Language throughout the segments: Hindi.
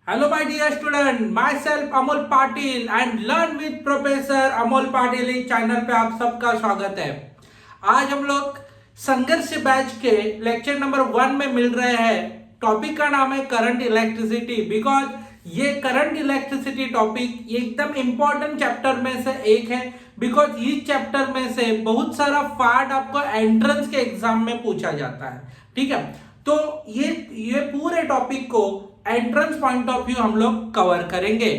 Hello my dear student, myself Amol Patil and learn with Professor Amol Patil इस चैनल पे आप सबका स्वागत है। आज हम लोग संघर्ष बैच के लेक्चर नंबर 1 में मिल रहे हैं। टॉपिक का नाम है करंट इलेक्ट्रिसिटी। बिकॉज ये करंट इलेक्ट्रिसिटी टॉपिक एकदम इंपॉर्टेंट चैप्टर में से एक है। बिकॉज इस चैप्टर में से बहुत सारा पार्ट आपको एंट्रेंस के एग्जाम में पूछा जाता है। ठीक है, तो ये पूरे टॉपिक को एंट्रेंस पॉइंट ऑफ व्यू हम लोग कवर करेंगे।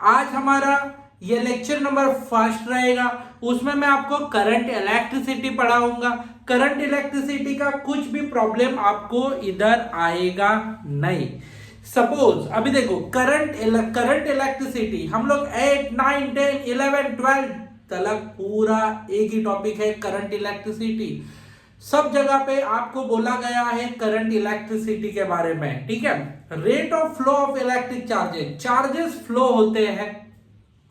आज हमारा ये लेक्चर नंबर 1 रहेगा। उसमें मैं आपको करंट इलेक्ट्रिसिटी पढ़ाऊंगा। करंट इलेक्ट्रिसिटी का कुछ भी प्रॉब्लम आपको इधर आएगा नहीं। सपोज अभी देखो करंट इलेक्ट्रिसिटी हम लोग 8, 9, 10, 11, 12 तक पूरा एक ही टॉपिक है करंट इलेक्ट्रिसिटी। सब जगह पे आपको बोला गया है करंट इलेक्ट्रिसिटी के बारे में। ठीक है, rate of flow of electric charges flow होते हैं।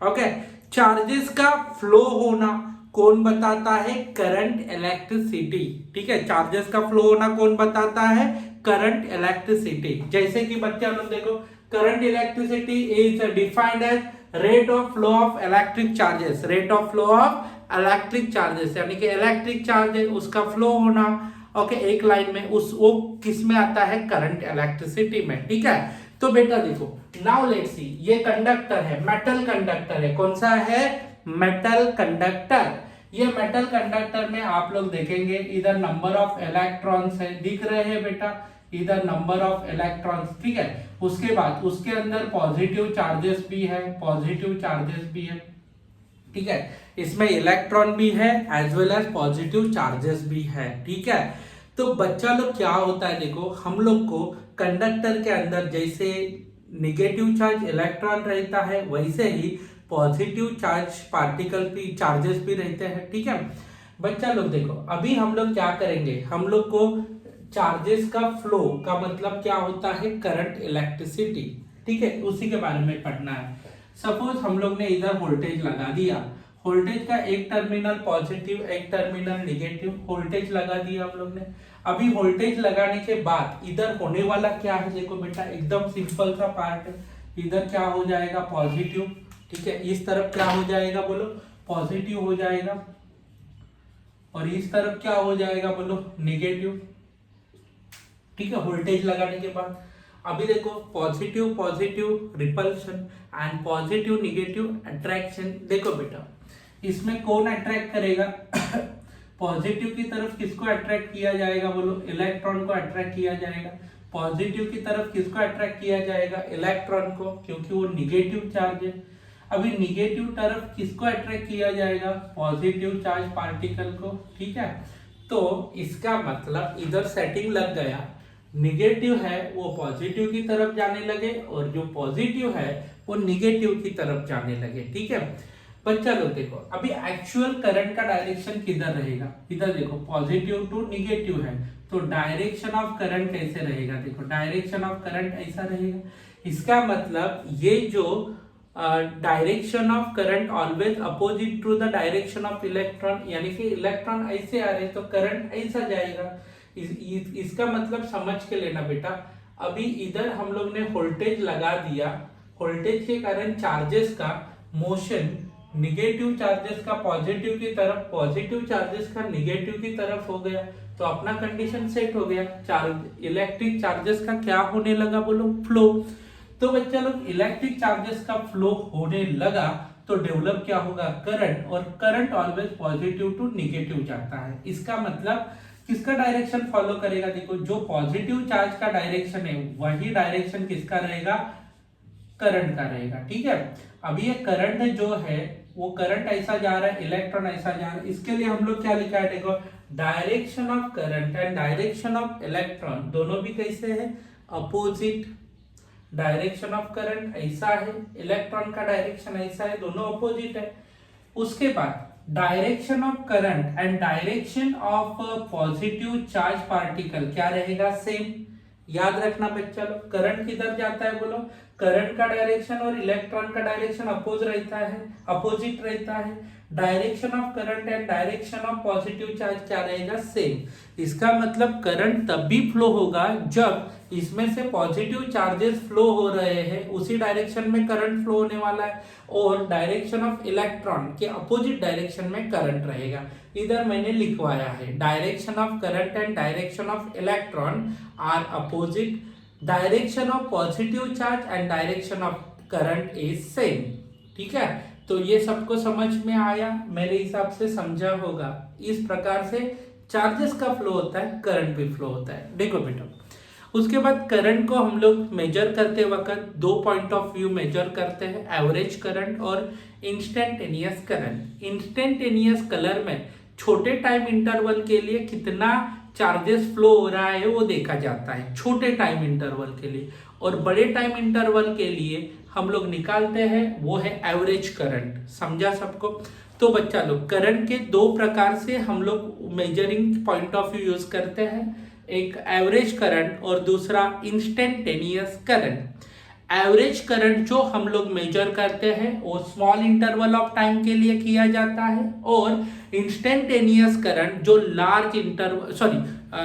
ओके, चार्जेस का फ्लो होना कौन बताता है? Current electricity. ठीक है, चार्जेस का फ्लो होना कौन बताता है? Current electricity. जैसे कि बच्चा लोग देखो, current electricity is defined as rate of flow of electric charges. Rate of flow of electric charges यानी कि इलेक्ट्रिक चार्ज है उसका फ्लो होना। ओके, एक लाइन में वो किस में आता है? करंट इलेक्ट्रिसिटी में। ठीक है, तो बेटा देखो, नाउ लेट्स सी, ये कंडक्टर है, मेटल कंडक्टर है। कौन सा है? Metal conductor. ये मेटल कंडक्टर में आप लोग देखेंगे इधर नंबर ऑफ इलेक्ट्रॉन्स है, दिख रहे हैं बेटा, इधर नंबर ऑफ इलेक्ट्रॉन्स। ठीक है, उसके बाद उसके अंदर पॉजिटिव चार्जेस भी है, पॉजिटिव चार्जेस भी है। ठीक है, इसमें इलेक्ट्रॉन भी है as well as positive charges भी है। ठीक है, तो बच्चा लोग क्या होता है देखो, हम लोग को कंडक्टर के अंदर जैसे निगेटिव चार्ज इलेक्ट्रॉन रहता है वैसे ही पॉजिटिव चार्ज पार्टिकल भी चार्जेस भी रहते हैं। ठीक है बच्चा लोग देखो, अभी हम लोग क्या करेंगे, हम लोग को चार्जेस का फ्लो का मतलब क्या होता है? Current electricity. ठीक है, उसी के बारे में पढ़ना है। सपोज हम लोग ने इधर वोल्टेज लगा दिया, वोल्टेज का एक टर्मिनल पॉजिटिव एक टर्मिनल निगेटिव वोल्टेज लगा दिया हम लोग ने। अभी वोल्टेज लगाने के बाद इधर होने वाला क्या है? देखो बेटा, एकदम सिंपल सा पार्ट है। इधर क्या हो जाएगा? पॉजिटिव। ठीक है, इस तरफ क्या हो जाएगा? बोलो, पॉजिटिव हो जाएगा। और इस तरफ क्या हो जाएगा? बोलो, निगेटिव। ठीक है, वोल्टेज लगाने के बाद अभी देखो, positive positive repulsion and positive negative attraction. देखो बेटा, इसमें कौन अट्रैक्ट करेगा? पॉजिटिव की तरफ किसको अट्रैक्ट किया जाएगा? बोलो, इलेक्ट्रॉन को अट्रैक्ट किया जाएगा। पॉजिटिव की तरफ किसको अट्रैक्ट किया जाएगा? इलेक्ट्रॉन को, क्योंकि वो निगेटिव चार्ज है। अभी निगेटिव तरफ किसको अट्रैक्ट किया जाएगा? पॉजिटिव चार्ज पार्टिकल को। ठीक है, तो इसका मतलब इधर सेटिंग लग गया, निगेटिव है वो पॉजिटिव की तरफ जाने लगे और जो पॉजिटिव है वो निगेटिव की तरफ जाने लगे। ठीक है बच्चा लोग देखो, अभी एक्चुअल करंट का डायरेक्शन किधर रहेगा? इधर देखो, पॉजिटिव टू निगेटिव है, तो डायरेक्शन ऑफ करंट कैसे रहेगा? देखो, डायरेक्शन ऑफ करंट ऐसा रहेगा। इसका मतलब ये जो direction of current always opposite to the direction of electron, यानी कि इलेक्ट्रॉन ऐसे आ रहे तो करंट ऐसा जाएगा। इसका मतलब समझ के लेना बेटा। अभी इधर हम लोग ने वोल्टेज लगा दिया, वोल्टेज के कारण चार्जेस का मोशन निगेटिव चार्जेस का पॉजिटिव की तरफ, पॉजिटिव चार्जेस का निगेटिव की तरफ हो गया, तो अपना कंडीशन सेट हो गया। चार्ज इलेक्ट्रिक चार्जेस का क्या होने लगा? बोलो, फ्लो। तो बच्चा लोग, इलेक्ट्रिक चार्जेस का फ्लो होने लगा तो डेवलप क्या होगा? करंट। और current always positive to negative जाता है। इसका मतलब किसका डायरेक्शन फॉलो करेगा? देखो, जो पॉजिटिव चार्ज का डायरेक्शन है वही डायरेक्शन किसका रहेगा? करंट का रहेगा। ठीक है, अभी ये करंट जो है वो करंट ऐसा जा रहा है, इलेक्ट्रॉन ऐसा जा रहा है। इसके लिए हम लोग क्या लिखा है? देखो, direction of current and direction of electron दोनों भी कैसे है? अपोजिट। डायरेक्शन ऑफ करंट ऐसा है, इलेक्ट्रॉन का डायरेक्शन ऐसा है, दोनों अपोजिट है। उसके बाद direction of current and direction of positive charge particle क्या रहेगा? सेम। याद रखना बच्चा लोग, करंट किधर जाता है? बोलो, करंट का डायरेक्शन और इलेक्ट्रॉन का डायरेक्शन अपोजिट रहता है। Direction of current and direction of positive charge क्या रहेगा? सेम। इसका मतलब करंट तब भी फ्लो होगा जब इसमें से पॉजिटिव चार्जेस फ्लो हो रहे हैं, उसी डायरेक्शन में करंट फ्लो होने वाला है, और डायरेक्शन ऑफ इलेक्ट्रॉन के अपोजिट डायरेक्शन में करंट रहेगा। इधर मैंने लिखवाया है direction of current and direction of electron are opposite, direction of positive charge and direction of current is same. ठीक है, तो ये सबको समझ में आया, मेरे हिसाब से समझा होगा। इस प्रकार से चार्जेस का फ्लो होता है, करंट भी फ्लो होता है। देखो बेटा, उसके बाद करंट को हम लोग मेजर करते वक्त दो पॉइंट ऑफ व्यू मेजर करते हैं, एवरेज करंट और इंस्टेंटेनियस करंट। इंस्टेंटेनियस कलर में छोटे टाइम इंटरवल के लिए कितना चार्जेस फ्लो हो रहा है वो देखा जाता है, छोटे टाइम इंटरवल के लिए, और बड़े टाइम इंटरवल के लिए हम लोग निकालते हैं वो है एवरेज करंट। समझा सबको? तो बच्चा लोग, करंट के दो प्रकार से हम लोग measuring point of view use करते हैं, एक एवरेज करंट और दूसरा इंस्टेंटेनियस करंट। एवरेज करंट जो हम लोग मेजर करते हैं वो स्मॉल इंटरवल ऑफ टाइम के लिए किया जाता है, और इंस्टेंटेनियस करंट जो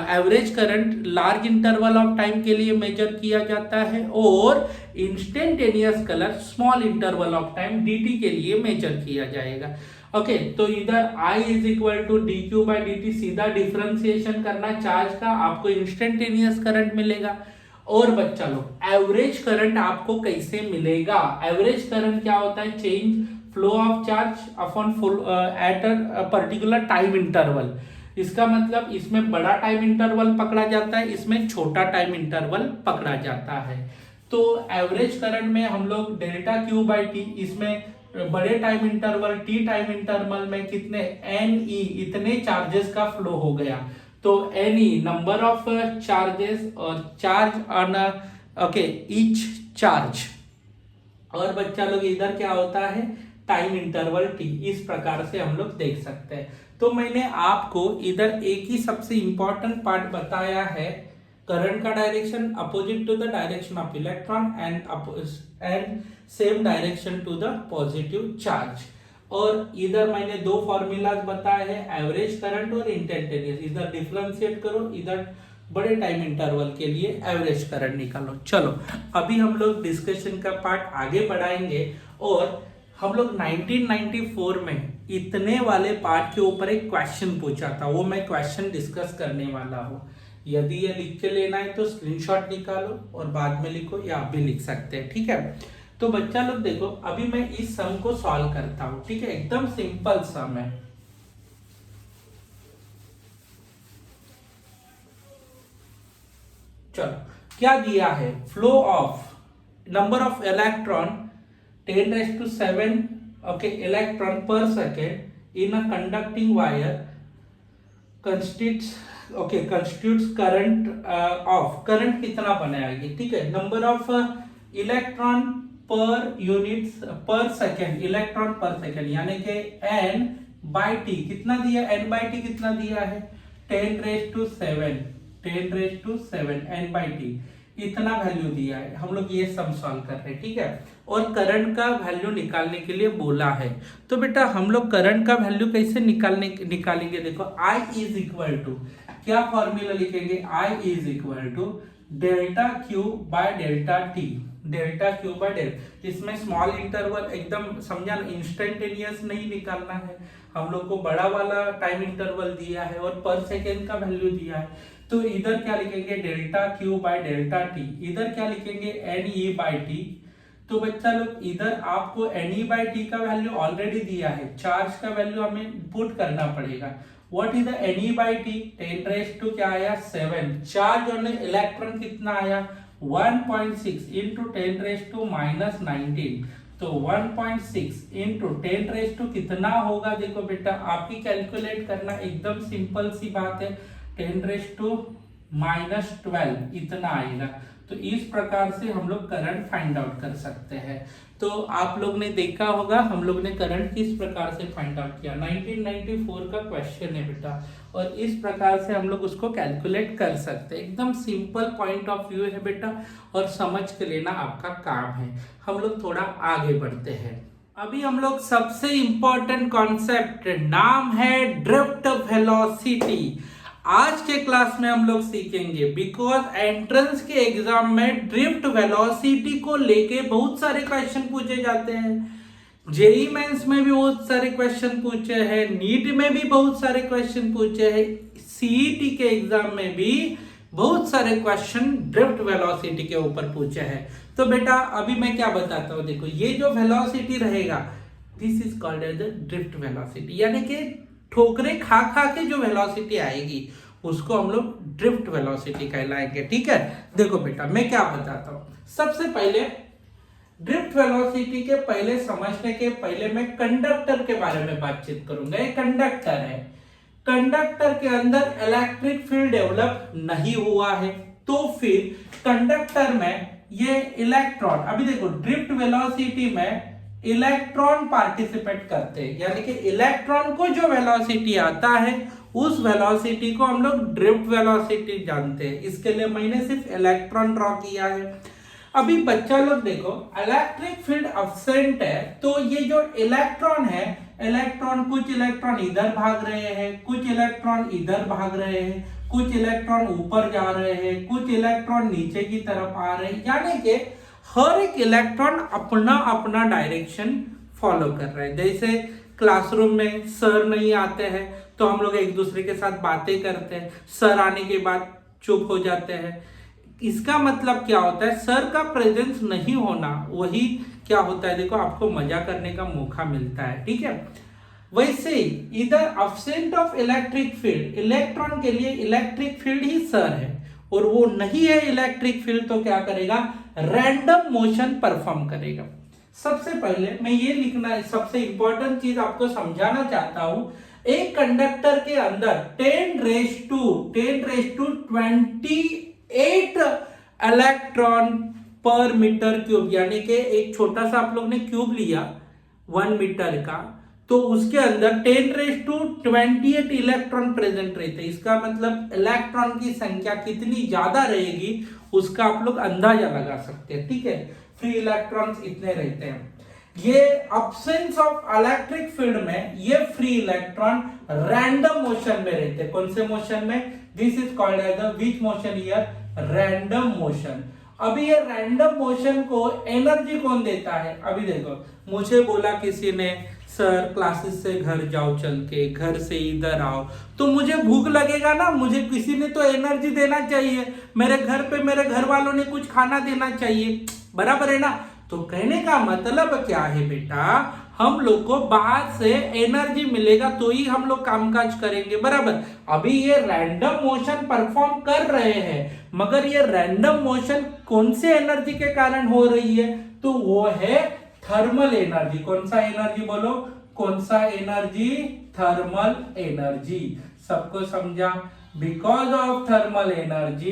average current large interval of time के लिए मेजर किया जाता है, और instantaneous colour small interval of time dt के लिए मेजर किया जाएगा। ओके, तो इधर I is equal to D Q by D T, सीधा डिफ्रेंसिएशन करना चार्ज का, आपको इंस्टेंटेनियस करंट मिलेगा। और बच्चा लोग, एवरेज करंट आपको कैसे मिलेगा? एवरेज करंट क्या होता है? Change flow of charge upon full at a particular time interval. इसका मतलब इसमें बड़ा टाइम इंटरवल पकड़ा जाता है, इसमें छोटा टाइम इंटरवल पकड़ा जाता है। तो एवरेज करंट में हम लोग डेल्टा क्यू बाई टी, इसमें बड़े time interval T time interval में कितने एन ई इतने चार्जेस का फ्लो हो गया, तो N E number of charges और charge on okay each charge. और बच्चा लोग इधर क्या होता है? Time interval T. इस प्रकार से हम लोग देख सकते हैं। तो मैंने आपको इधर एक ही सबसे इंपॉर्टेंट पार्ट बताया है, करंट का direction opposite to the direction of electron and same direction to the positive charge. और इधर मैंने दो फॉर्मूलाज बताए हैं, एवरेज करंट और इंस्टेंटेनियस। इधर डिफरेंशिएट करो, इधर बड़े टाइम इंटरवल के लिए एवरेज करंट निकालो। चलो, अभी हम लोग डिस्कशन का पार्ट आगे बढ़ाएंगे, और हम लोग 1994 में इतने वाले पार्ट के ऊपर एक क्वेश्चन पूछा था, वो मैं क्वेश्चन डिस्कस करने वाला हूँ। यदि ये लिख के लेना है तो स्क्रीनशॉट निकालो और बाद में लिखो, या आप भी लिख सकते हैं। ठीक है, तो बच्चा लोग देखो, अभी मैं इस सम को सॉल्व करता हूं। ठीक है, एकदम सिंपल सम है। चलो, क्या दिया है? Flow of number of electron 10⁷ okay electron per second in a conducting wire constitutes current of, current कितना बनाएगी? ठीक है, number of electron per unit per second, electron per second, यानी कि n बाई टी कितना दिया? n बाई टी कितना दिया है? 10⁷ n बाई टी, इतना वैल्यू दिया है। हम लोग ये सम सॉल्व कर रहे हैं। ठीक है, और करंट का वैल्यू निकालने के लिए बोला है। तो बेटा हम लोग करंट का वैल्यू कैसे निकालेंगे? देखो, I इज इक्वल टू, क्या फॉर्मूला लिखेंगे? I is equal to delta Q by delta T, delta Q by delta. इसमें स्मॉल इंटरवल एकदम समझा, इंस्टेंटेनियस नहीं निकालना है, हम लोग को बड़ा वाला टाइम इंटरवल दिया है और पर सेकेंड का वैल्यू दिया है। तो इधर क्या लिखेंगे? Delta Q by delta T. इधर क्या लिखेंगे? N E by T. तो बच्चा लोग, इधर आपको एन ई बाई टी का वैल्यू ऑलरेडी दिया है, चार्ज का वैल्यू हमें पुट करना पड़ेगा। What is the N E by T? 10⁻² क्या आया? 7। चार्ज ऑन इलेक्ट्रॉन कितना आया? 1.6 इंटू 10⁻⁻19। तो 1.6 इंटू 10⁻² कितना होगा? देखो बेटा, आपकी कैलकुलेट करना एकदम सिंपल सी बात है, 10⁻⁻12 इतना आएगा। तो इस प्रकार से हम लोग करंट फाइंड आउट कर सकते हैं। तो आप लोग ने देखा होगा हम लोग ने करंट किस प्रकार से फाइंड आउट किया, 1994 का क्वेश्चन है बेटा, और इस प्रकार से हम लोग उसको कैलकुलेट कर सकते हैं। एकदम सिंपल पॉइंट ऑफ व्यू है बेटा, और समझ के लेना आपका काम है। हम लोग थोड़ा आगे बढ़ते हैं। अभी हम लोग सबसे इंपॉर्टेंट कॉन्सेप्ट, नाम है ड्रिफ्ट वेलोसिटी। आज के क्लास में हम लोग सीखेंगे बिकॉज एंट्रेंस के एग्जाम में ड्रिफ्ट वेलोसिटी को लेके बहुत सारे क्वेश्चन पूछे जाते हैं। जेई मेंस में भी बहुत सारे क्वेश्चन पूछे हैं, नीट में भी बहुत सारे क्वेश्चन पूछे हैं, सीईटी के एग्जाम में भी बहुत सारे क्वेश्चन ड्रिफ्ट वेलोसिटी के ऊपर पूछे हैं। तो बेटा अभी मैं क्या बताता हूं, देखो ये जो वेलोसिटी रहेगा this is called as drift velocity, यानी कि ठोकरे खा खा के जो वेलोसिटी आएगी उसको हम लोग ड्रिफ्ट वेलोसिटी कहलाएंगे। ठीक है, देखो बेटा मैं क्या बताता हूं। सबसे पहले ड्रिफ्ट वेलोसिटी के पहले समझने के पहले मैं कंडक्टर के बारे में बातचीत करूंगा। ये कंडक्टर है, कंडक्टर के अंदर इलेक्ट्रिक फील्ड डेवलप नहीं हुआ है, तो फिर कंडक्टर में ये इलेक्ट्रॉन, अभी देखो ड्रिफ्ट वेलोसिटी में इलेक्ट्रॉन पार्टिसिपेट करते हैं, यानी कि इलेक्ट्रॉन को जो वेलोसिटी आता है उस वेलोसिटी को हम लोग ड्रिफ्ट वेलोसिटी जानते हैं। इसके लिए मैंने सिर्फ इलेक्ट्रॉन ड्रॉ किया है। अभी बच्चा लोग देखो इलेक्ट्रिक फील्ड अब्सेंट है, तो ये जो इलेक्ट्रॉन है, इलेक्ट्रॉन कुछ इलेक्ट्रॉन इधर भाग रहे हैं, कुछ इलेक्ट्रॉन इधर भाग रहे हैं, कुछ इलेक्ट्रॉन ऊपर जा रहे हैं, कुछ इलेक्ट्रॉन नीचे की तरफ आ रहे हैं, यानी कि हर एक इलेक्ट्रॉन अपना अपना डायरेक्शन फॉलो कर रहे हैं। जैसे क्लासरूम में सर नहीं आते हैं तो हम लोग एक दूसरे के साथ बातें करते हैं, सर आने के बाद चुप हो जाते हैं। इसका मतलब क्या होता है, सर का प्रेजेंस नहीं होना वही क्या होता है, देखो आपको मजा करने का मौका मिलता है। ठीक है, वैसे ही इधर absent of electric field, electron के लिए इलेक्ट्रिक फील्ड ही सर है और वो नहीं है इलेक्ट्रिक फील्ड, तो क्या करेगा, रैंडम मोशन परफॉर्म करेगा। सबसे पहले मैं ये लिखना, सबसे इंपॉर्टेंट चीज आपको समझाना चाहता हूं, एक कंडक्टर के अंदर 10⁻28 इलेक्ट्रॉन पर मीटर क्यूब, यानी कि एक छोटा सा आप लोग ने क्यूब लिया 1 मीटर का, तो उसके अंदर 10⁻28 इलेक्ट्रॉन प्रेजेंट रहते हैं। इसका मतलब इलेक्ट्रॉन की संख्या कितनी ज्यादा रहेगी उसका आप लोग अंदाजा लगा सकते हैं। ठीक है, फ्री इलेक्ट्रॉन्स इतने रहते हैं। ये अब्सेंस ऑफ इलेक्ट्रिक फील्ड में ये फ्री इलेक्ट्रॉन रैंडम मोशन में रहते हैं। कौन से मोशन में, this is called as the which motion here, random motion. अभी ये रैंडम मोशन को एनर्जी कौन देता है, अभी देखो मुझे बोला किसी ने सर क्लासेस से घर जाओ, चल के घर से इधर आओ, तो मुझे भूख लगेगा ना, मुझे किसी ने तो एनर्जी देना चाहिए, मेरे घर पे मेरे घर वालों ने कुछ खाना देना चाहिए, बराबर है ना। तो कहने का मतलब क्या है बेटा, हम लोग को बाहर से एनर्जी मिलेगा तो ही हम लोग कामकाज करेंगे, बराबर। अभी ये रैंडम मोशन परफॉर्म कर रहे हैं, मगर ये रैंडम मोशन कौन से एनर्जी के कारण हो रही है, तो वो है थर्मल एनर्जी। कौन सा एनर्जी बोलो, कौन सा एनर्जी, थर्मल एनर्जी। सबको समझा, because of thermal energy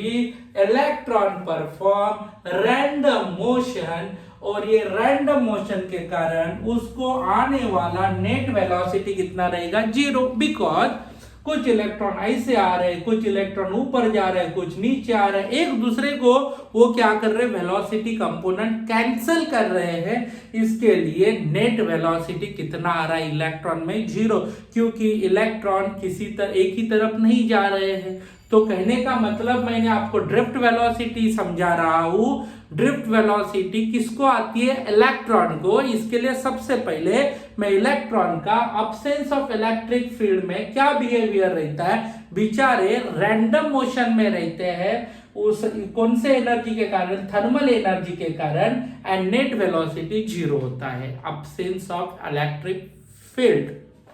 electron perform random motion, और ये रैंडम मोशन के कारण उसको आने वाला नेट वेलोसिटी कितना रहेगा, 0। बिकॉज कुछ इलेक्ट्रॉन ऐसे आ रहे हैं, कुछ इलेक्ट्रॉन ऊपर जा रहे हैं, कुछ नीचे आ रहे हैं, एक दूसरे को वो क्या कर रहे हैं, वेलोसिटी कंपोनेंट कैंसिल कर रहे हैं। इसके लिए नेट वेलोसिटी कितना आ रहा है इलेक्ट्रॉन में, 0, क्योंकि इलेक्ट्रॉन किसी तरह एक ही तरफ नहीं जा रहे हैं। तो कहने का मतलब मैंने आपको ड्रिफ्ट वेलोसिटी समझा रहा हूं। ड्रिफ्ट वेलोसिटी किसको आती है, इलेक्ट्रॉन को। इसके लिए सबसे पहले मैं इलेक्ट्रॉन का अब्सेंस ऑफ इलेक्ट्रिक फील्ड में क्या बिहेवियर रहता है, बेचारे रैंडम मोशन में रहते हैं, उस कौन से एनर्जी के कारण, थर्मल एनर्जी के कारण, एंड नेट वेलोसिटी 0 होता है, अब्सेंस ऑफ इलेक्ट्रिक फील्ड।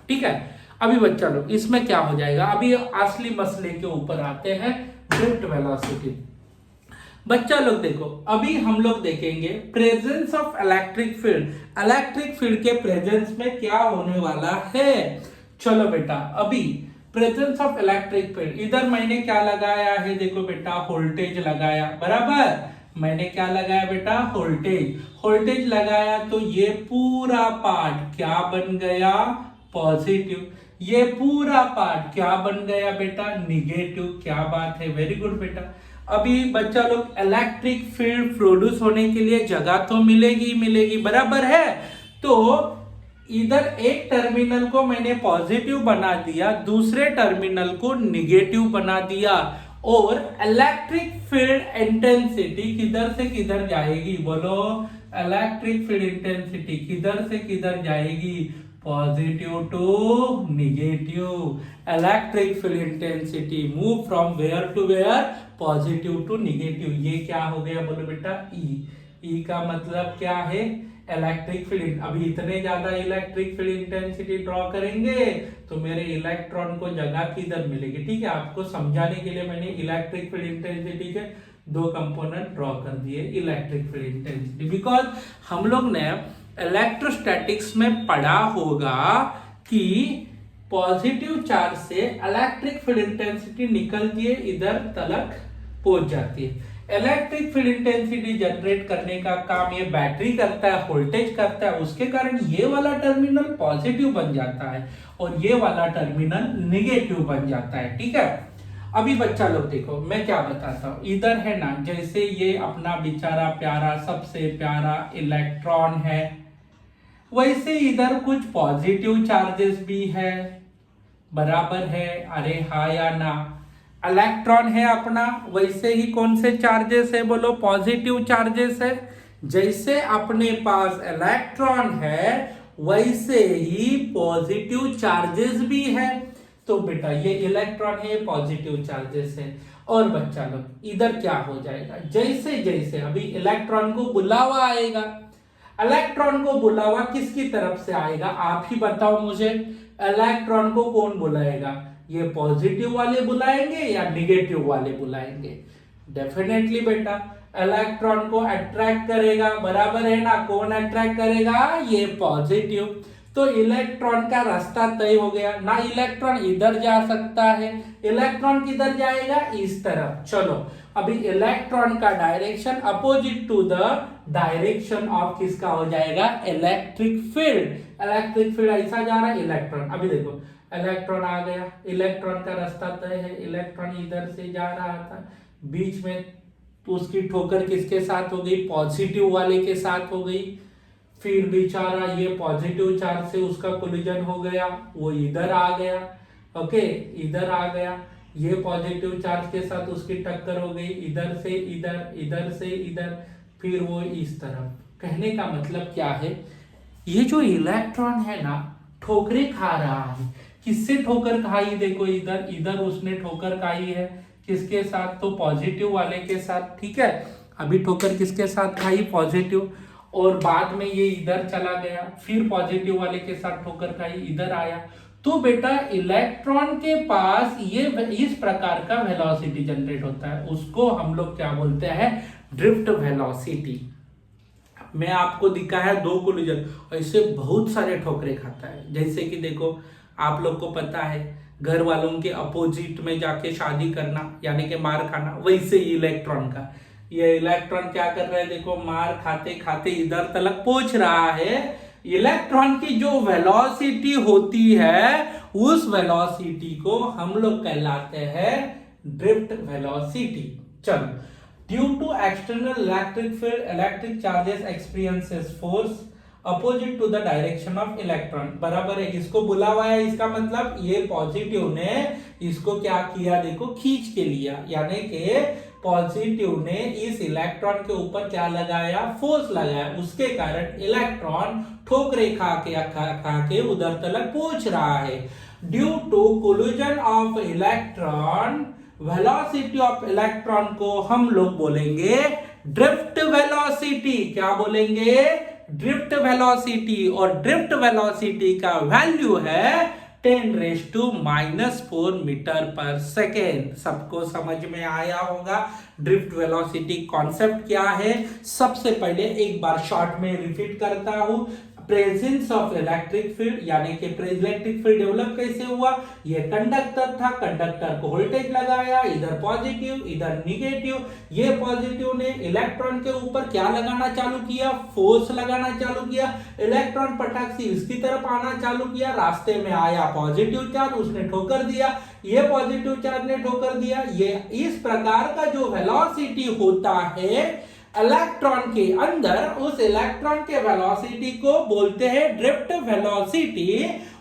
ठीक है, अभी बच्चा लोग इसमें क्या हो जाएगा, अभी असली मसले के ऊपर आते हैं, ड्रिफ्ट वेलोसिटी। बच्चा लोग देखो अभी हम लोग देखेंगे presence of electric field, electric field के प्रेजेंस में क्या होने वाला है। चलो बेटा अभी प्रेजेंस ऑफ इलेक्ट्रिक फील्ड, इधर मैंने क्या लगाया है, देखो बेटा वोल्टेज लगाया, बराबर। मैंने क्या लगाया बेटा, वोल्टेज, वोल्टेज लगाया, तो ये पूरा पार्ट क्या बन गया, पॉजिटिव। ये पूरा पार्ट क्या बन गया बेटा, निगेटिव। क्या बात है, वेरी गुड बेटा। अभी बच्चा लोग इलेक्ट्रिक फील्ड प्रोड्यूस होने के लिए जगह तो मिलेगी, बराबर है। तो इधर एक टर्मिनल को मैंने पॉजिटिव बना दिया, दूसरे टर्मिनल को निगेटिव बना दिया, और इलेक्ट्रिक फील्ड इंटेंसिटी किधर से किधर जाएगी, बोलो इलेक्ट्रिक फील्ड इंटेंसिटी किधर से किधर जाएगी, positive to negative. Electric field intensity move from where to where, positive to negative. ये क्या हो गया बोलो बेटा, ई का मतलब क्या है, इलेक्ट्रिक फील्ड। अभी इतने ज्यादा इलेक्ट्रिक फील्ड इंटेंसिटी ड्रॉ करेंगे तो मेरे इलेक्ट्रॉन को जगह किधर मिलेगी, ठीक है। आपको समझाने के लिए मैंने इलेक्ट्रिक फील्ड इंटेंसिटी के दो कंपोनेंट ड्रॉ कर दिए, इलेक्ट्रिक फील्ड इंटेंसिटी। बिकॉज हम लोग ने इलेक्ट्रोस्टैटिक्स में पढ़ा होगा कि पॉजिटिव चार्ज से इलेक्ट्रिक फील्ड इंटेंसिटी निकलती है, इधर तलक पहुंच जाती है। इलेक्ट्रिक फील्ड इंटेंसिटी जनरेट करने का काम ये बैटरी करता है, वोल्टेज करता है, उसके कारण ये वाला टर्मिनल पॉजिटिव बन जाता है और ये वाला टर्मिनल निगेटिव बन जाता है, ठीक है। अभी बच्चा लोग देखो मैं क्या बताता हूं, इधर है ना, जैसे ये अपना बेचारा प्यारा सबसे प्यारा इलेक्ट्रॉन है, वैसे इधर कुछ पॉजिटिव चार्जेस भी है, बराबर है, अरे हाँ या ना। इलेक्ट्रॉन है अपना, वैसे ही कौन से चार्जेस है बोलो, पॉजिटिव चार्जेस है। जैसे अपने पास इलेक्ट्रॉन है वैसे ही पॉजिटिव चार्जेस भी है। तो बेटा ये इलेक्ट्रॉन है, पॉजिटिव चार्जेस है। और बच्चा लोग इधर क्या हो जाएगा, जैसे जैसे अभी इलेक्ट्रॉन को बुलावा आएगा, इलेक्ट्रॉन को बुलावा किसकी तरफ से आएगा, आप ही बताओ मुझे। इलेक्ट्रॉन को कौन बुलाएगा, ये पॉजिटिव वाले बुलाएंगे या निगेटिव वाले बुलाएंगे? डेफिनेटली बेटा इलेक्ट्रॉन को अट्रैक्ट करेगा, बराबर है ना। कौन अट्रैक्ट करेगा, ये पॉजिटिव। तो इलेक्ट्रॉन का रास्ता तय हो गया ना, इलेक्ट्रॉन इधर जा सकता है, इलेक्ट्रॉन किधर जाएगा, इस तरफ। चलो अभी इलेक्ट्रॉन का direction opposite to the direction of किसका हो जाएगा, इलेक्ट्रिक फील्ड। इलेक्ट्रिक फील्ड ऐसा जा रहा है, इलेक्ट्रॉन, अभी देखो इलेक्ट्रॉन आ गया, इलेक्ट्रॉन का रास्ता तय है, इलेक्ट्रॉन इधर से जा रहा था, बीच में तो उसकी ठोकर किसके साथ हो गई, पॉजिटिव वाले के साथ हो गई। फिर बेचारा ये पॉजिटिव चार्ज से उसका कोलिजन हो गया, वो इधर आ गया, ओके इधर आ गया, ये पॉजिटिव चार्ज के साथ उसकी टक्कर हो गई, इधर से इधर, इधर से इधर, फिर वो इस तरफ। कहने का मतलब क्या है, ये जो इलेक्ट्रॉन है ना ठोकरे खा रहा है। किससे ठोकर खाई, देखो इधर, इधर उसने ठोकर खाई है, किसके साथ, तो पॉजिटिव वाले के साथ, ठीक है। अभी ठोकर किसके साथ खाई, पॉजिटिव, और बाद में ये इधर चला गया, फिर पॉजिटिव वाले के साथ ठोकर खाई, इधर आया। तो बेटा इलेक्ट्रॉन के पास ये इस प्रकार का वेलोसिटी जनरेट होता है, उसको हम लोग क्या बोलते हैं, ड्रिफ्ट वेलोसिटी। मैं आपको दिखा है दो कोलिजन, ऐसे बहुत सारे ठोकरे खाता है। जैसे कि देखो आप लोग को पता है घर वालों के अपोजिट में जाके शादी करना यानी कि मार खाना, वैसे ही इलेक्ट्रॉन का, ये इलेक्ट्रॉन क्या कर रहा है, देखो मार खाते खाते इधर तक पहुंच रहा है। इलेक्ट्रॉन की जो वेलोसिटी होती है उस वेलोसिटी को हम लोग कहलाते हैं ड्रिफ्ट वेलोसिटी। चलो, due to external electric field electric charges experiences force opposite to the direction of electron, बराबर है। इसको बुलावा है, इसका मतलब ये पॉजिटिव ने इसको क्या किया, देखो खींच के लिया, यानी कि पॉजिटिव ने इस इलेक्ट्रॉन के ऊपर क्या लगाया, फोर्स लगाया, उसके कारण इलेक्ट्रॉन ठोकरे खा के उधर तक पहुंच रहा है। Due to collision of electron, velocity of electron को हम लोग बोलेंगे ड्रिफ्ट वेलोसिटी। क्या बोलेंगे, ड्रिफ्ट वेलोसिटी। और ड्रिफ्ट वेलोसिटी का वैल्यू है 10⁻⁻⁴ मीटर पर सेकेंड। सबको समझ में आया होगा ड्रिफ्ट वेलोसिटी कॉन्सेप्ट क्या है। सबसे पहले एक बार शॉर्ट में रिपीट करता हूं, प्रेजेंस ऑफ इलेक्ट्रिक फील्ड, यानी कि इलेक्ट्रिक फील्ड डेवलप कैसे हुआ, ये कंडक्टर था, कंडक्टर को वोल्टेज लगाया, इधर पॉजिटिव इधर निगेटिव, ये पॉजिटिव ने इलेक्ट्रॉन के ऊपर क्या लगाना चालू किया, फोर्स लगाना चालू किया, इलेक्ट्रॉन पटाख से इसकी तरफ आना चालू किया, रास्ते में आया पॉजिटिव चार्ज, उसने ठोकर दिया, ये पॉजिटिव चार्ज ने ठोकर दिया। ये इस प्रकार का जो वेलोसिटी होता है इलेक्ट्रॉन के अंदर उस इलेक्ट्रॉन के वेलोसिटी को बोलते हैं ड्रिफ्ट वेलोसिटी,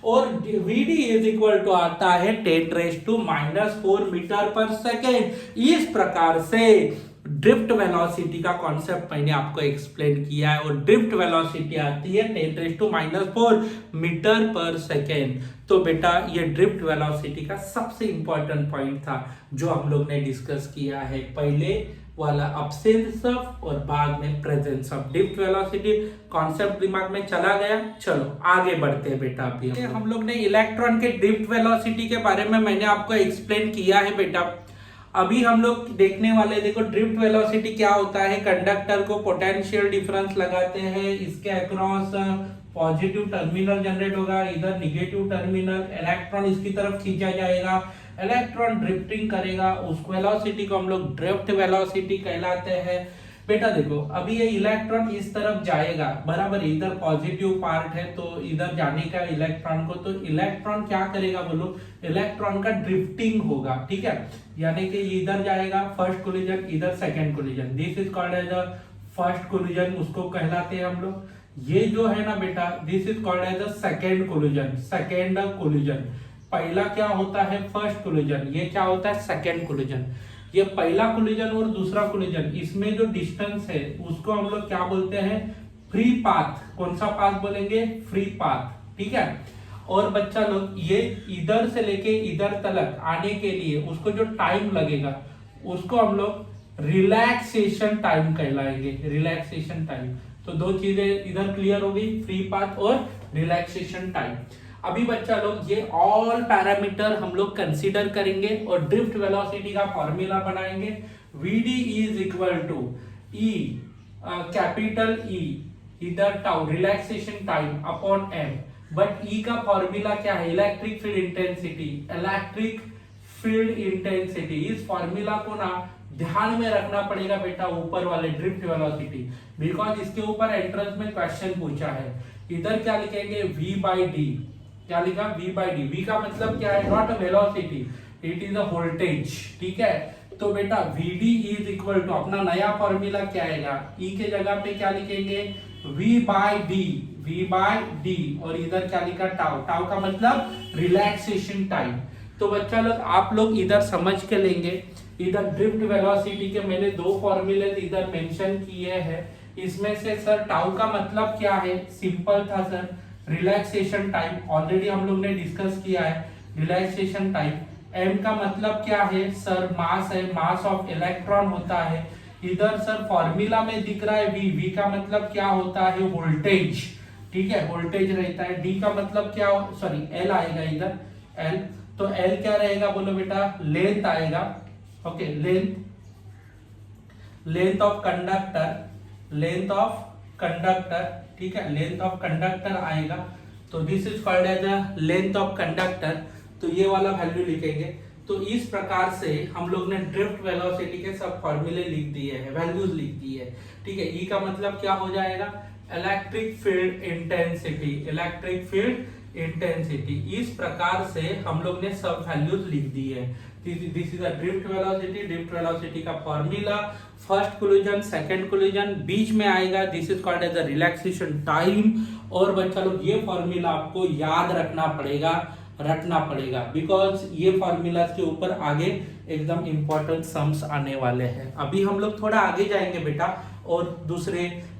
और Vd इज इक्वल टू आता है 10⁻⁻⁴ मीटर पर सेकेंड। इस प्रकार से ड्रिफ्ट वेलोसिटी का कॉन्सेप्ट मैंने आपको एक्सप्लेन किया है, और ड्रिफ्ट वेलोसिटी आती है 10⁻⁴ मीटर पर सेकेंड। तो बेटा ये ड्रिफ्ट वेलोसिटी का सबसे इंपॉर्टेंट पॉइंट था जो हम लोग ने डिस्कस किया है, पहले वाला अब्सेंस ऑफ और बाद में presence of. Drift velocity concept दिमाग में चला गया। चलो आगे बढ़ते हैं बेटा। अभी हम लोग ने इलेक्ट्रॉन के ड्रिफ्ट वेलोसिटी के बारे में मैंने आपको एक्सप्लेन किया है बेटा। अभी हम लोग देखने वाले, देखो ड्रिफ्ट वेलोसिटी क्या होता है। कंडक्टर को पोटेंशियल डिफरेंस लगाते हैं, इसके अक्रॉस पॉजिटिव टर्मिनल जनरेट होगा, इधर निगेटिव टर्मिनल, इलेक्ट्रॉन इसकी तरफ खींचा जाएगा, इलेक्ट्रॉन ड्रिफ्टिंग करेगा, उस वेलोसिटी को हम लोग ड्रिफ्ट वेलोसिटी कहलाते हैं। बेटा देखो अभी ये इलेक्ट्रॉन इस तरफ जाएगा, बराबर, इधर पॉजिटिव पार्ट है तो इधर जाने का इलेक्ट्रॉन को, तो इलेक्ट्रॉन क्या करेगा बोलो, इलेक्ट्रॉन का ड्रिफ्टिंग होगा, ठीक है। यानी कि इधर जाएगा फर्स्ट कोलिजन, इधर second collision, this is called as the first collision, उसको कहलाते हैं हम लोग। ये जो है ना बेटा, this is called as the second collision, second collision. पहला क्या होता है, फर्स्ट कोलिजन, ये क्या होता है, सेकंड कोलिजन। ये पहला कोलिजन और दूसरा कोलिजन, इसमें जो डिस्टेंस है उसको हम लोग क्या बोलते हैं, फ्री पाथ। कौन सा पाथ बोलेंगे, फ्री पाथ, ठीक है। और बच्चा लोग ये इधर से लेके इधर तक आने के लिए उसको जो टाइम लगेगा उसको हम लोग रिलैक्सेशन टाइम कहलाएंगे, रिलैक्सेशन टाइम। तो दो चीजें इधर क्लियर हो गई, फ्री पाथ और रिलैक्सेशन टाइम। अभी बच्चा लोग ये ऑल पैरामीटर हम लोग कंसीडर करेंगे और ड्रिफ्ट वेलोसिटी का फॉर्मूला बनाएंगे। Vd is equal to E, capital E, इधर tau relaxation time upon m। But E का फॉर्मूला क्या है, electric field intensity, electric field intensity. इस फॉर्मूला को ना ध्यान में रखना पड़ेगा बेटा, ऊपर वाले ड्रिफ्ट वेलोसिटी, बिकॉज इसके ऊपर एंट्रेंस में क्वेश्चन पूछा है। इधर क्या लिखेंगे, V/d, क्या लिखा, V/d। V का मतलब क्या है, not a velocity, it is a voltage, ठीक है। तो बेटा Vd इज इक्वल टू, अपना नया फॉर्मूला क्या आएगा, E के जगह पे क्या लिखेंगे, V/d, V/d, और इधर क्या लिखा, टाउ, टाउ का मतलब रिलैक्सेशन टाइम। तो बच्चा लोग आप लोग इधर समझ के लेंगे, इधर ड्रिफ्ट वेलोसिटी के मैंने दो फॉर्मूले इधर मेंशन किए हैं। इसमें से सर टाउ का मतलब क्या है, सिंपल था सर, रिलैक्सेशन टाइम, ऑलरेडी हम लोग ने डिस्कस किया है, रिलैक्सेशन टाइम। m का मतलब क्या है सर, मास है, मास ऑफ इलेक्ट्रॉन होता है। इधर सर फॉर्मूला में दिख रहा है v का मतलब क्या होता है, वोल्टेज, ठीक है, वोल्टेज रहता है। d का मतलब क्या, सॉरी l आएगा इधर, l, तो l क्या रहेगा बोलो बेटा, लेंथ आएगा, okay, length of conductor, length of conductor, ठीक है, लेंथ ऑफ कंडक्टर आएगा। तो this is called as a length of conductor, तो ये वाला वैल्यू लिखेंगे। तो इस प्रकार से हम लोग ने ड्रिफ्ट वेलोसिटी के सब फॉर्मूले लिख दिए हैं, वैल्यूज लिख दी है, ठीक है। E का मतलब क्या हो जाएगा, electric field intensity, electric field intensity. इस प्रकार से हम लोग ने सब वैल्यूज लिख दी है। This is a drift velocity, drift velocity का formula, first collision, second collision, बीच में आएगा, this is called as a relaxation time. और बच्चा लोग ये फॉर्मूला आपको याद रखना पड़ेगा, बिकॉज ये फॉर्मूला के ऊपर आगे एकदम इंपॉर्टेंट सम्स आने वाले हैं। अभी हम लोग थोड़ा आगे जाएंगे बेटा और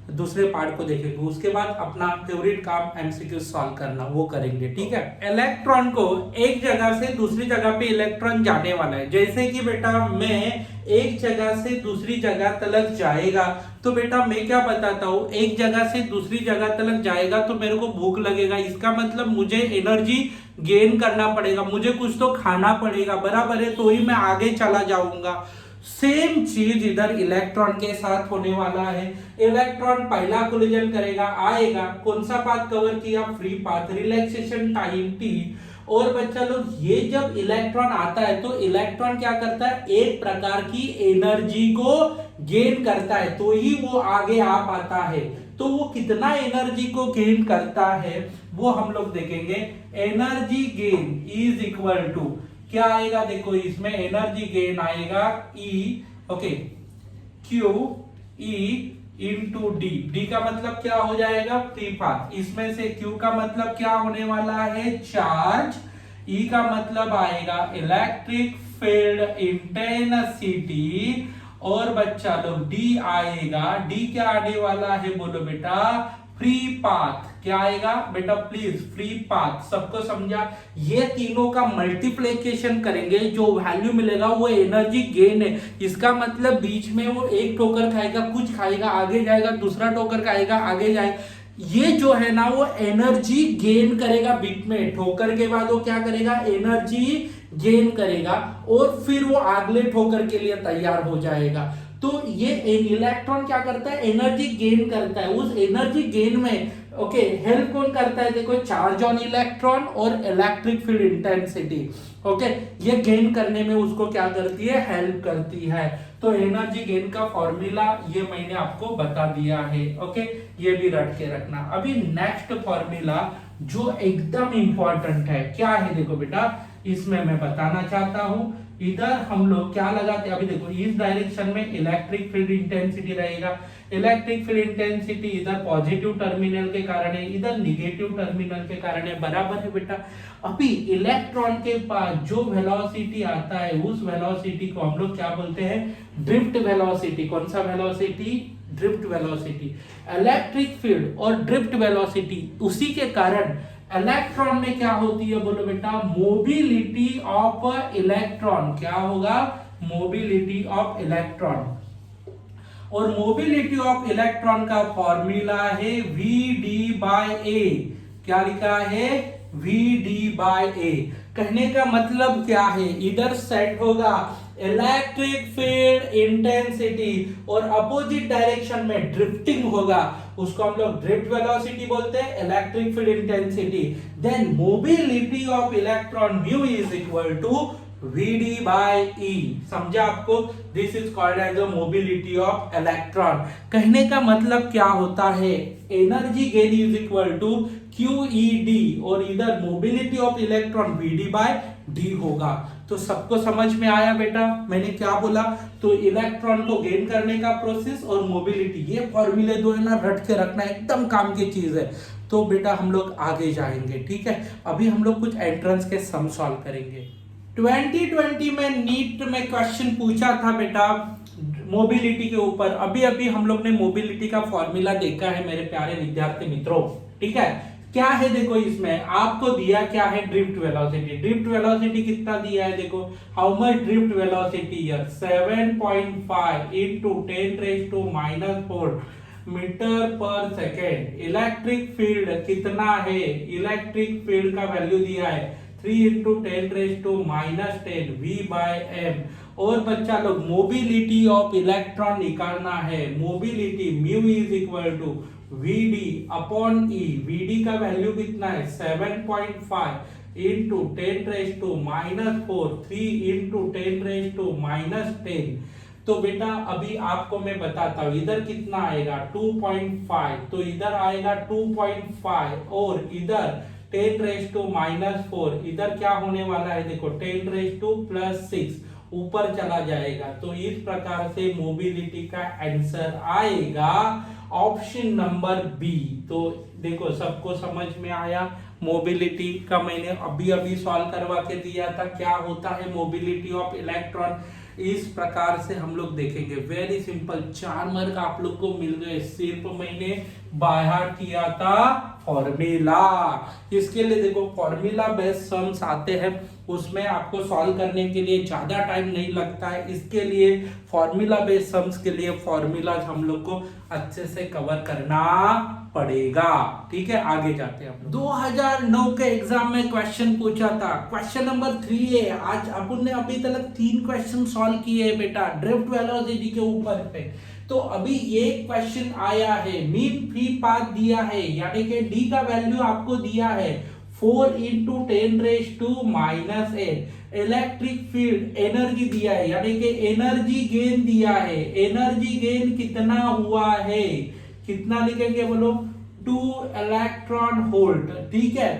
दूसरे पार्ट को देखेंगे, उसके बाद अपना फेवरेट काम एमसीक्यू सॉल्व करना वो करेंगे, ठीक है। इलेक्ट्रॉन को एक जगह से दूसरी जगह पे इलेक्ट्रॉन जाने वाला है। जैसे कि बेटा मैं एक जगह से दूसरी जगह तक जाएगा, तो बेटा मैं क्या बताता हूँ, एक जगह से दूसरी जगह तक जाएगा तो मेरे को भूख लगेगा, इसका मतलब मुझे एनर्जी गेन करना पड़ेगा, मुझे कुछ तो खाना पड़ेगा, बराबर है, तो ही मैं आगे चला जाऊंगा। सेम चीज इधर इलेक्ट्रॉन के साथ होने वाला है। इलेक्ट्रॉन पहला कोलिजन करेगा, आएगा, कौन सा पाथ कवर किया, free path, relaxation time t। और बच्चा लोग ये जब इलेक्ट्रॉन आता है तो इलेक्ट्रॉन क्या करता है, एक प्रकार की एनर्जी को गेन करता है, तो ही वो आगे आ पाता है। तो वो कितना एनर्जी को गेन करता है वो हम लोग देखेंगे। Energy gain is equal to क्या आएगा, देखो इसमें एनर्जी गेन आएगा E, okay, Q E into D. D का मतलब क्या हो जाएगा? Free path. इसमें से Q का मतलब क्या होने वाला है? चार्ज। E का मतलब आएगा इलेक्ट्रिक फील्ड इंटेंसिटी। और बच्चा लोग D आएगा, D क्या आने वाला है बोलो बेटा? Free path. क्या आएगा बेटा? Please, free path. सबको समझा? ये तीनों का मल्टीप्लिकेशन करेंगे, जो वैल्यू मिलेगा वो एनर्जी गेन है। इसका मतलब बीच में वो एक ठोकर खाएगा, कुछ खाएगा, आगे जाएगा, दूसरा ठोकर खाएगा, आगे जाएगा। ये जो है ना वो एनर्जी गेन करेगा। बीच में ठोकर के बाद वो क्या करेगा? एनर्जी गेन करेगा और फिर वो अगले ठोकर के लिए तैयार हो जाएगा। तो ये इलेक्ट्रॉन क्या करता है? एनर्जी गेन करता है। उस एनर्जी गेन में ओके हेल्प कौन करता है? देखो, चार्ज ऑन इलेक्ट्रॉन और इलेक्ट्रिक फील्ड इंटेंसिटी। ओके, ये गेन करने में उसको क्या करती है? हेल्प करती है। तो एनर्जी गेन का फॉर्मूला ये मैंने आपको बता दिया है। ओके, ये भी रट के रखना। अभी नेक्स्ट फॉर्मूला जो एकदम इंपॉर्टेंट है, क्या है? देखो बेटा, इसमें मैं बताना चाहता हूं। इधर हम लोग क्या लगाते हैं? अभी देखो, इस डायरेक्शन में इलेक्ट्रिक फील्ड इंटेंसिटी रहेगा। इलेक्ट्रिक फील्ड इंटेंसिटी इधर पॉजिटिव टर्मिनल के कारण है, इधर निगेटिव टर्मिनल के कारण है। बराबर है बेटा? अभी इलेक्ट्रॉन के पास जो वेलोसिटी आता है, उस वेलोसिटी को हम लोग क्या बोलते हैं? Drift velocity. कौन सा velocity? Drift velocity. Electric field और ड्रिफ्ट वेलोसिटी, उसी के कारण इलेक्ट्रॉन में क्या होती है बोलो बेटा? Mobility of electron. क्या होगा? Mobility of electron. और मोबिलिटी ऑफ इलेक्ट्रॉन का फॉर्मूला है VD/A। क्या लिखा है? VD/A। कहने का मतलब क्या है? इधर सेट होगा इलेक्ट्रिक फील्ड इंटेंसिटी और अपोजिट डायरेक्शन में ड्रिफ्टिंग होगा, उसको हम लोग ड्रिफ्ट वेलोसिटी बोलते हैं, electric field intensity. Then mobility of electron mu is equal to VD/E। समझा आपको? This is called as the mobility of electron. कहने का मतलब क्या होता है? Energy gain is equal to QED और इधर मोबिलिटी ऑफ इलेक्ट्रॉन VD/D होगा। तो सबको समझ में आया बेटा मैंने क्या बोला? तो इलेक्ट्रॉन को गेन करने का प्रोसेस और मोबिलिटी, ये फॉर्मूले दो है ना, रट के रखना, एकदम काम की चीज है। तो बेटा हम लोग आगे जाएंगे, ठीक है? अभी हम लोग कुछ एंट्रेंस के सम सॉल्व करेंगे। 2020 में नीट में क्वेश्चन पूछा था बेटा मोबिलिटी के ऊपर। अभी अभी हम लोग ने मोबिलिटी का फॉर्मूला देखा है मेरे प्यारे विद्यार्थी मित्रों, ठीक है? क्या है देखो, इसमें आपको दिया क्या है? Drift velocity. ड्रिफ्ट वेलोसिटी कितना दिया है? देखो, how much drift velocity here? 7.5 into 10⁻⁻⁴ metre पर सेकेंड। इलेक्ट्रिक फील्ड कितना है? इलेक्ट्रिक फील्ड का वैल्यू दिया है 3 into 10⁻10 V/m। और बच्चा लोग मोबिलिटी ऑफ इलेक्ट्रॉन निकालना है। Mobility mu is equal to VD/E। VD का वैल्यू कितना है? 7.5 into 10⁻⁴ 3 into 10⁻10। तो बेटा अभी आपको मैं बताता हूं, इधर कितना आएगा? 2.5। तो इधर आएगा 2.5 और इधर 10⁻⁴। इधर क्या होने वाला है? देखो 10⁻+6 ऊपर चला जाएगा। तो इस प्रकार से मोबिलिटी का आंसर आएगा ऑप्शन नंबर बी। तो देखो सबको समझ में आया? मोबिलिटी का मैंने अभी अभी सॉल्व करवा के दिया था, क्या होता है मोबिलिटी ऑफ इलेक्ट्रॉन। इस प्रकार से हम लोग देखेंगे। वेरी सिंपल, 4 मार्क आप लोग को मिल गए, सिर्फ मैंने बाहर किया था फॉर्मूला। इसके लिए देखो फॉर्मूला बेस्ड सम्स आते हैं, उसमें आपको सॉल्व करने के लिए ज्यादा टाइम नहीं लगता है। इसके लिए फॉर्मूला बेस्ड सम्स के लिए फॉर्मूला हम लोग को अच्छे से कवर करना पड़ेगा, ठीक है? आगे जाते हैं हम। 2009 के एग्जाम में क्वेश्चन पूछा था, क्वेश्चन नंबर 3 है। आज अपन ने अभी तक 3 क्वेश्चन सॉल्व किए हैं बेटा ड्रिफ्ट वेलोसिटी के ऊपर पे। तो अभी ये क्वेश्चन आया है, मीन फ्री पाथ दिया है, यानी कि डी का वैल्यू आपको दिया है 4 into 10⁻⁸। इलेक्ट्रिक फील्ड एनर्जी दिया है, यानी कि एनर्जी गेन दिया है। एनर्जी गेन कितना हुआ है? कितना लिखेंगे बोलो? 2 इलेक्ट्रॉन वोल्ट, ठीक है?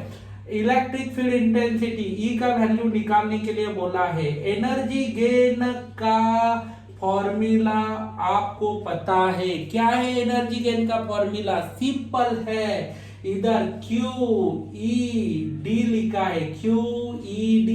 इलेक्ट्रिक फील्ड इंटेंसिटी ई का वैल्यू निकालने के लिए बोला है। एनर्जी गेन का फॉर्मूला आपको पता है। क्या है एनर्जी गेन का फॉर्मूला? सिंपल है, इधर QED लिखा है, QED।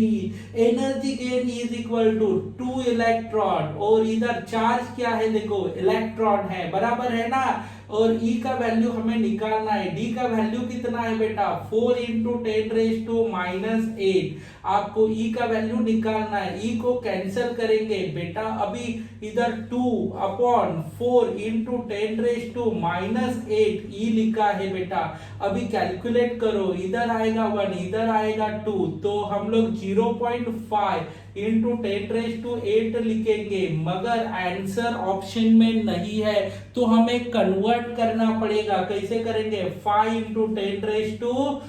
Energy gain is equal to 2 electron, और इधर चार्ज क्या है देखो, इलेक्ट्रॉन है, बराबर है ना। और E का वैल्यू हमें निकालना है। D का वैल्यू कितना है बेटा? 4 इंटू 10⁻⁻8। आपको E का वैल्यू निकालना है। E को कैंसिल करेंगे बेटा, अभी इधर 2/4 इंटू 10⁻⁻8 E लिखा है बेटा। अभी कैलकुलेट करो, इधर आएगा 1, इधर आएगा 2, तो हम लोग 0.5 इंटू 10⁻8 लिखेंगे, मगर आंसर ऑप्शन में नहीं है, तो हमें कन्वर्ट करना पड़ेगा। कैसे करेंगे? 5 इंटू 10⁻7,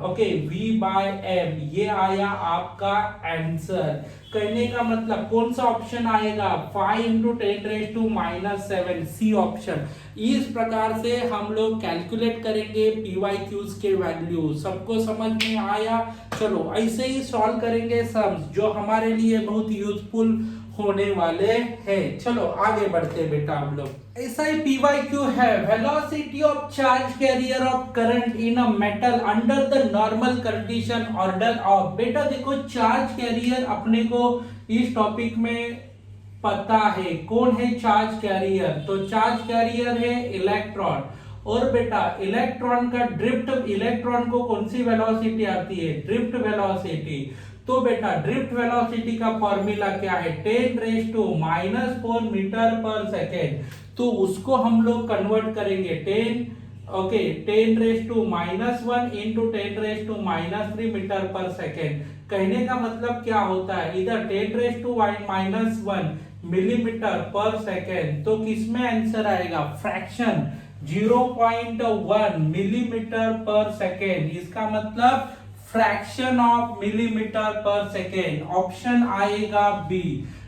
ओके, V/m। ये आया आपका आंसर। कहने का मतलब कौन सा ऑप्शन आएगा? 5 इंटू 10⁻7, सी ऑप्शन। इस प्रकार से हम लोग कैलकुलेट करेंगे PYQs के वैल्यू। सबको समझ में आया? चलो ऐसे ही सॉल्व करेंगे सम्स, जो हमारे लिए बहुत यूजफुल होने वाले हैं। चलो आगे बढ़ते बेटा हम लोग। ऐसा ही PYQ है, velocity of charge carrier of current in a metal under the normal condition order of. बेटा देखो, चार्ज कैरियर अपने को इस टॉपिक में पता है। कौन है चार्ज कैरियर? तो चार्ज कैरियर है इलेक्ट्रॉन। और बेटा इलेक्ट्रॉन का ड्रिफ्ट, इलेक्ट्रॉन को कौन सी वेलोसिटी आती है? Drift velocity. तो बेटा ड्रिफ्ट वेलोसिटी का फॉर्मूला क्या है? 10⁻⁻4 मीटर पर सेकेंड। तो उसको हम लोग कन्वर्ट करेंगे 10⁻1 इंटू 10⁻³ मीटर पर सेकेंड। कहने का मतलब क्या होता है? इधर 10⁻⁻1 मिलीमीटर पर सेकेंड, तो किसमें आंसर आएगा? फ्रैक्शन 0.1 मिलीमीटर पर सेकेंड। इसका मतलब फ्रैक्शन ऑफ मिलीमीटर पर सेकेंड। ऑप्शन आएगा बी।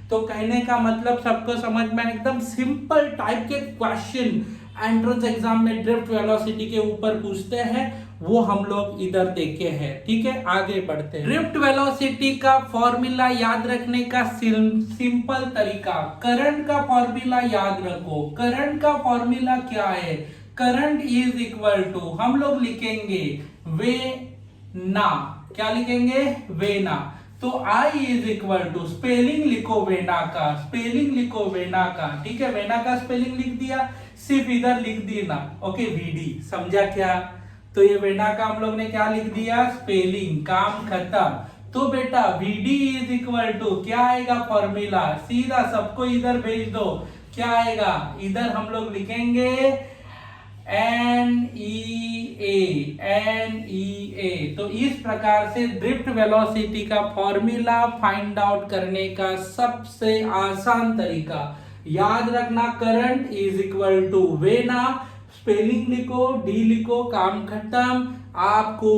तो कहने का मतलब सबको समझ में, एकदम सिंपल टाइप के क्वेश्चन एंट्रेंस एग्जाम में ड्रिफ्ट वेलोसिटी के ऊपर पूछते हैं, वो हम लोग इधर देखे हैं। ठीक है, आगे बढ़ते हैं। ड्रिफ्ट वेलोसिटी का फॉर्मूला याद रखने का सिंपल तरीका, करंट का फॉर्मूला याद रखो। करंट का फॉर्मूला क्या है? करंट इज इक्वल टू, हम लोग लिखेंगे वे ना, क्या लिखेंगे? वेना। तो I is equal to, spelling लिखो वेना का, स्पेलिंग लिखो वेना का। ठीक है, वेना का स्पेलिंग लिख दिया, सिर्फ इधर लिख देना, ओके, VD। समझा क्या? तो ये वेना का हम लोग ने क्या लिख दिया? स्पेलिंग, काम खत्म। तो बेटा VD इज इक्वल टू क्या आएगा फॉर्मूला? सीधा सबको इधर भेज दो। क्या आएगा? इधर हम लोग लिखेंगे NEA। तो इस प्रकार से ड्रिफ्ट वेलोसिटी का फॉर्मूला फाइंड आउट करने का सबसे आसान तरीका याद रखना, करंट इज इक्वल टू वेना, स्पेलिंग लिखो, D लिखो, काम खत्म। आपको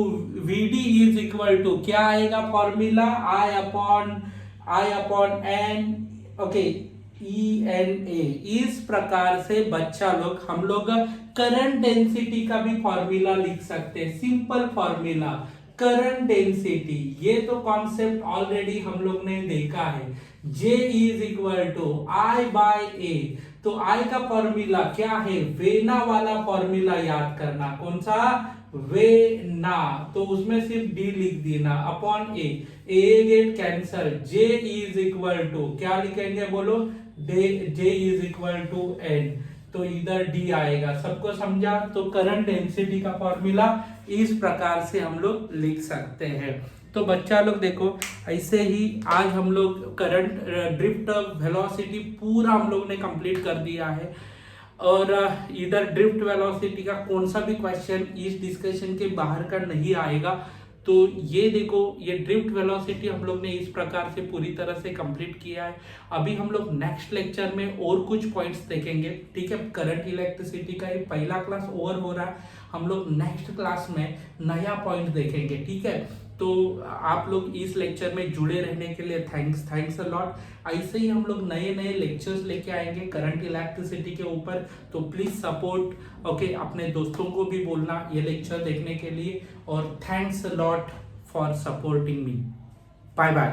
VD इज इक्वल टू क्या आएगा formula? I upon N, okay, ENA। इस प्रकार से बच्चा लोग, हम लोग करंट डेंसिटी का भी फॉर्मूला लिख सकते हैं। सिंपल फॉर्मूला, करंट डेंसिटी, ये तो कॉन्सेप्ट ऑलरेडी हम लोग ने देखा है। J is equal to I/A। तो I का फॉर्मूला क्या है? वेना वाला फॉर्मूला याद करना। कौन सा? वेना। तो उसमें सिर्फ D लिख देना, upon A get cancel. J is equal to क्या लिखेंगे बोलो? J is equal to N। तो इधर D आएगा। सबको समझा? तो करंट डेंसिटी का फॉर्मूला इस प्रकार से हम लोग लिख सकते हैं। तो बच्चा लोग देखो, ऐसे ही आज हम लोग करंट ड्रिफ्ट वेलोसिटी पूरा हम लोग ने कंप्लीट कर दिया है। और इधर ड्रिफ्ट वेलोसिटी का कौन सा भी क्वेश्चन इस डिस्कशन के बाहर का नहीं आएगा। तो ये देखो, ये ड्रिफ्ट वेलोसिटी हम लोग ने इस प्रकार से पूरी तरह से कंप्लीट किया है। अभी हम लोग नेक्स्ट लेक्चर में और कुछ पॉइंट्स देखेंगे। ठीक है, करंट इलेक्ट्रिसिटी का ये पहला क्लास ओवर हो रहा है, हम लोग नेक्स्ट क्लास में नया पॉइंट देखेंगे। ठीक है, तो आप लोग इस लेक्चर में जुड़े रहने के लिए थैंक्स अ लॉट। ऐसे ही हम लोग नए नए लेक्चर्स लेके आएंगे करंट इलेक्ट्रिसिटी के ऊपर, तो प्लीज सपोर्ट, ओके। अपने दोस्तों को भी बोलना ये लेक्चर देखने के लिए, और thanks a lot for supporting me. Bye bye.